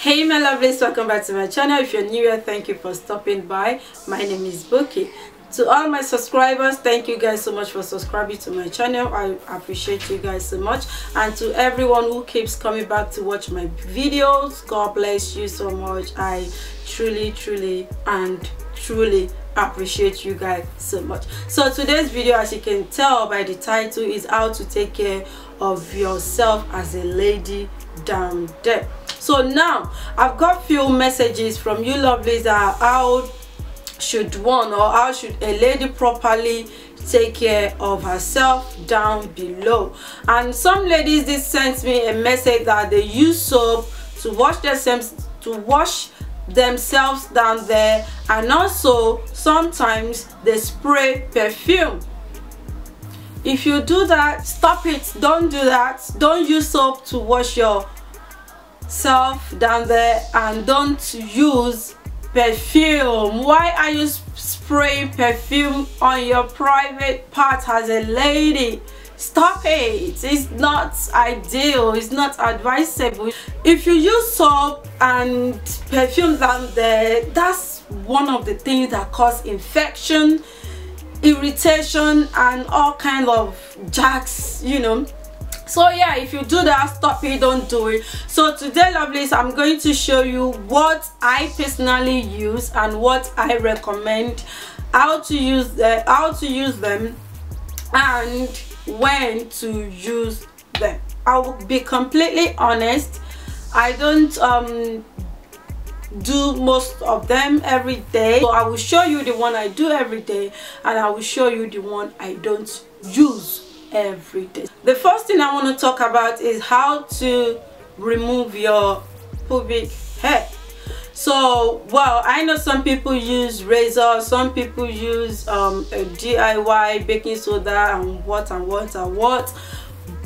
Hey my lovelies, welcome back to my channel. If you're new here, thank you for stopping by. My name is Buki. To all my subscribers, thank you guys so much for subscribing to my channel. I appreciate you guys so much. And to everyone who keeps coming back to watch my videos, God bless you so much. I truly appreciate you guys so much. So today's video, as you can tell by the title, is how to take care of yourself as a lady down there. So now I've got few messages from you lovelies that how should a lady properly take care of herself down below. And some ladies did send me a message that they use soap to wash themselves down there, and also sometimes they spray perfume. If you do that, stop it. Don't do that. Don't use soap to wash yourself down there, and don't use perfume. Why are you spraying perfume on your private part as a lady? Stop it. It's not ideal. It's not advisable. If you use soap and perfume down there, that's one of the things that cause infection, irritation, and all kind of jacks, you know. So yeah, if you do that, stop it. Don't do it. So today lovelies, I'm going to show you what I personally use and what I recommend, how to use them and when to use them. I will be completely honest, I don't do most of them every day, so I will show you the one I do every day, and I will show you the one I don't use every day. The first thing I want to talk about is how to remove your pubic hair. So well, I know some people use razor, some people use a DIY baking soda and what.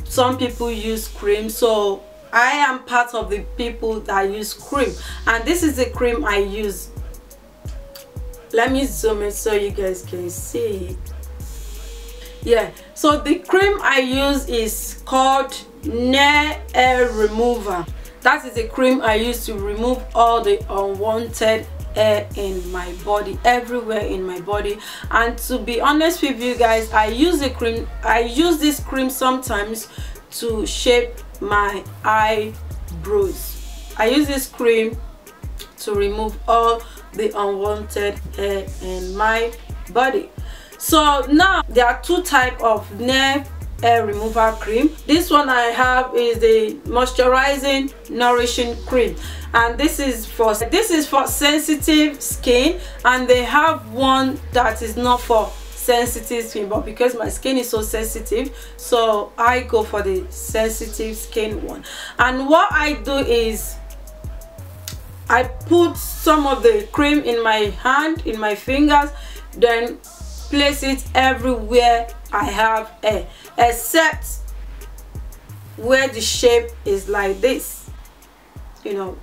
Some people use cream. So I am part of the people that use cream, and this is the cream I use. Let me zoom it so you guys can see. Yeah, so the cream I use is called Nail Hair Remover. That is the cream I use to remove all the unwanted hair in my body, everywhere in my body. And to be honest with you guys, I use this cream sometimes to shape my eyebrows. I use this cream to remove all the unwanted hair in my body. So now there are two types of nail hair remover cream. This one I have is the moisturizing nourishing cream, and this is for sensitive skin, and they have one that is not for sensitive skin, but because my skin is so sensitive, so I go for the sensitive skin one. And what I do is I put some of the cream in my hand, in my fingers, then place it everywhere I have hair, except where the shape is like this, you know,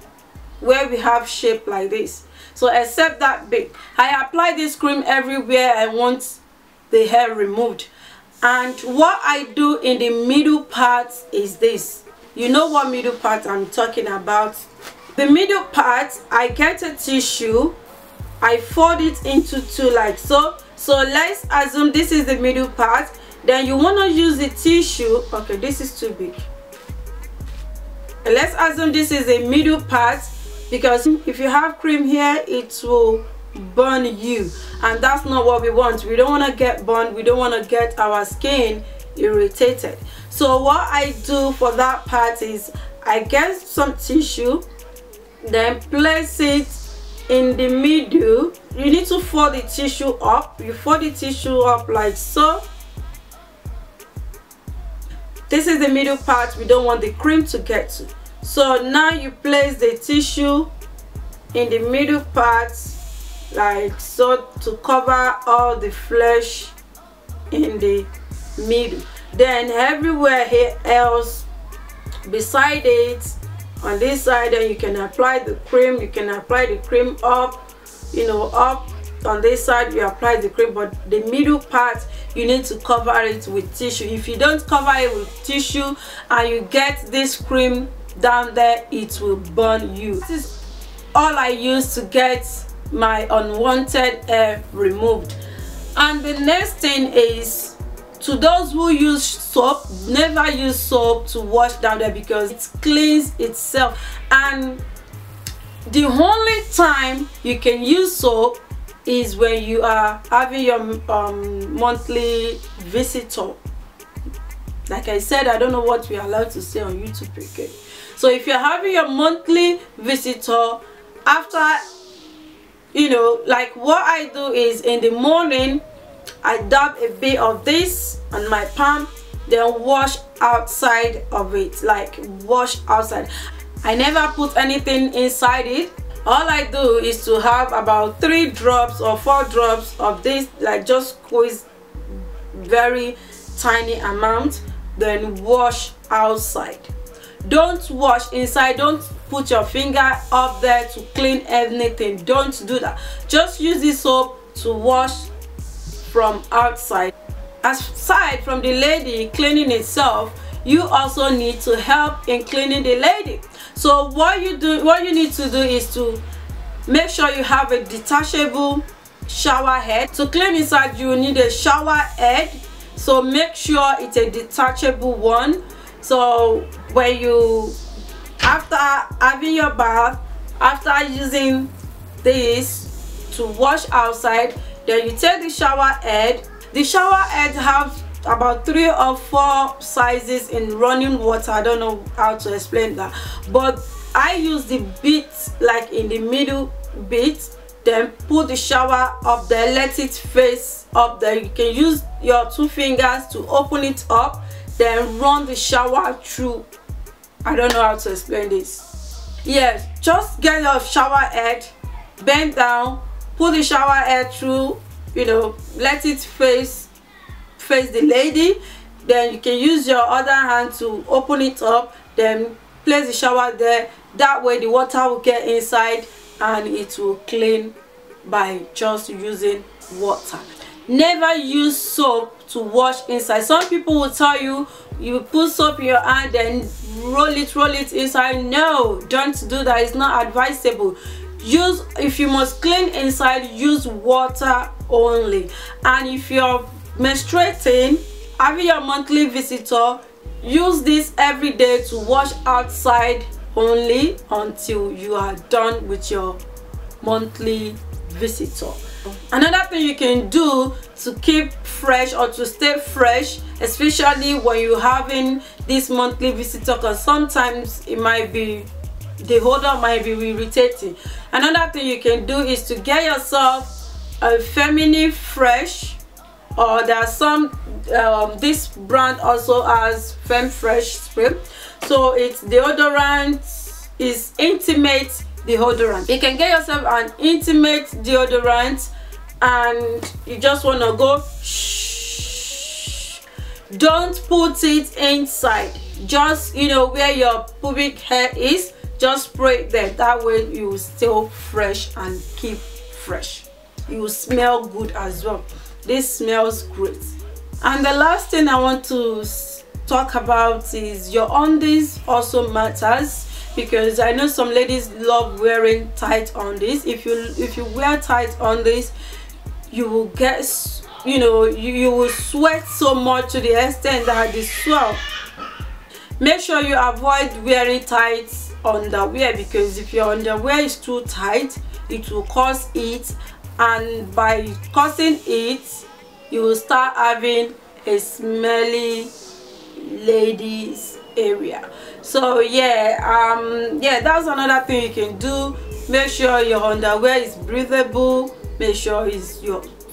where we have shape like this. So except that bit, I apply this cream everywhere I want the hair removed. And what I do in the middle part is this. You know what middle part I'm talking about? The middle part, I get a tissue, I fold it into two like so. So let's assume this is the middle part. Then you want to use the tissue. Okay, this is too big. Let's assume this is the middle part, because if you have cream here, it will burn you, and that's not what we want. We don't want to get burned. We don't want to get our skin irritated. So what I do for that part is I get some tissue, then place it in the middle. You need to fold the tissue up. You fold the tissue up like so. This is the middle part we don't want the cream to get to. So now you place the tissue in the middle part like so, to cover all the flesh in the middle. Then everywhere else beside it, on this side, then you can apply the cream. You can apply the cream up, you know, up on this side you apply the cream, but the middle part you need to cover it with tissue. If you don't cover it with tissue and you get this cream down there, it will burn you. This is all I use to get my unwanted hair removed. And the next thing is, to those who use soap, never use soap to wash down there because it cleans itself. And the only time you can use soap is when you are having your monthly visitor. Like I said, I don't know what we are allowed to say on YouTube again. So if you're having your monthly visitor, after, you know, like what I do is in the morning I dab a bit of this on my palm, then wash outside of it, like wash outside. I never put anything inside it. All I do is to have about 3 drops or 4 drops of this, like just squeeze very tiny amount, then wash outside. Don't wash inside. Don't put your finger up there to clean anything. Don't do that. Just use this soap to wash from outside. Aside from the lady cleaning itself, you also need to help in cleaning the lady. So what you need to do is to make sure you have a detachable shower head. To clean inside, you need a shower head, so make sure it's a detachable one. So when you, after having your bath, after using this to wash outside, then you take the shower head. The shower head have about 3 or 4 sizes in running water. I don't know how to explain that, but I use the bit like in the middle bit, then put the shower up there, let it face up there. You can use your 2 fingers to open it up, then run the shower through. I don't know how to explain this. Yes, just get your shower head, bend down, put the shower head through, you know, let it face the lady. Then you can use your other hand to open it up, then place the shower there. That way the water will get inside and it will clean by just using water. Never use soap to wash inside. Some people will tell you, you put soap in your hand and roll it inside. No, don't do that. It's not advisable. Use, if you must clean inside, use water only. And if you're menstruating, having your monthly visitor, use this every day to wash outside only until you are done with your monthly visitor. Another thing you can do to keep fresh or to stay fresh, especially when you're having this monthly visitor, because sometimes it might be, the odor might be irritating. Another thing you can do is to get yourself a feminine fresh, or there are some this brand also has femme fresh spray. So it's deodorant, is intimate deodorant. You can get yourself an intimate deodorant and you just want to go shh. Don't put it inside, just, you know, where your pubic hair is, just spray it there. That way you will still fresh and keep fresh. You will smell good as well. This smells great. And the last thing I want to talk about is your undies also matters, because I know some ladies love wearing tight undies. If you wear tight undies, you will get, you know, you will sweat so much to the extent that they swell. Make sure you avoid wearing tight underwear, because if your underwear is too tight, it will cause heat, and by causing heat, you will start having a smelly ladies area. So yeah, that's another thing you can do. Make sure your underwear is breathable. Make sure it's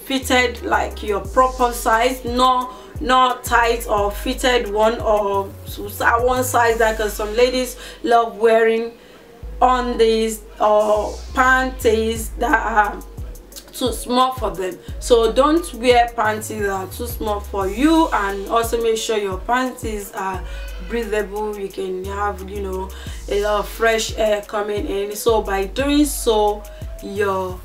fitted like your proper size, not tight or fitted one or one size, that, because some ladies love wearing undies or panties that are too small for them. So don't wear panties that are too small for you, and also make sure your panties are breathable. You can have, you know, a lot of fresh air coming in. So by doing so, your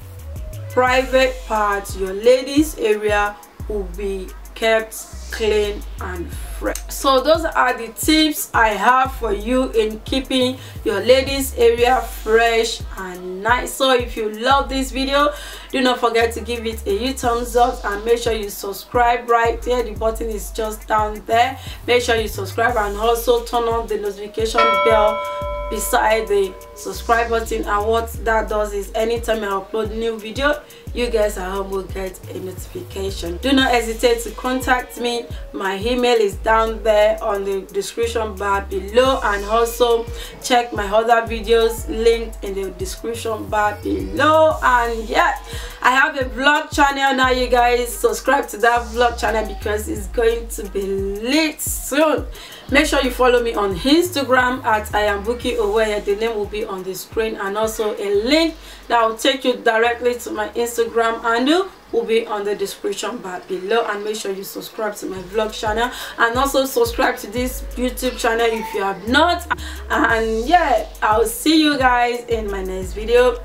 private parts, your ladies area will be kept clean and fresh. So those are the tips I have for you in keeping your ladies area fresh and nice. So if you love this video, do not forget to give it a huge thumbs up and make sure you subscribe right there. The button is just down there. Make sure you subscribe and also turn on the notification bell beside the subscribe button, and what that does is anytime I upload new video, you guys at home will get a notification. Do not hesitate to contact me. My email is down there on the description bar below, and also check my other videos linked in the description bar below. And yeah, I have a vlog channel now. You guys subscribe to that vlog channel because it's going to be lit soon. Make sure you follow me on Instagram at IamBukiOweye. The name will be on the screen, and also a link that will take you directly to my Instagram handle will be on the description bar below. And make sure you subscribe to my vlog channel, and also subscribe to this YouTube channel if you have not. And yeah, I'll see you guys in my next video.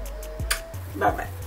Bye bye.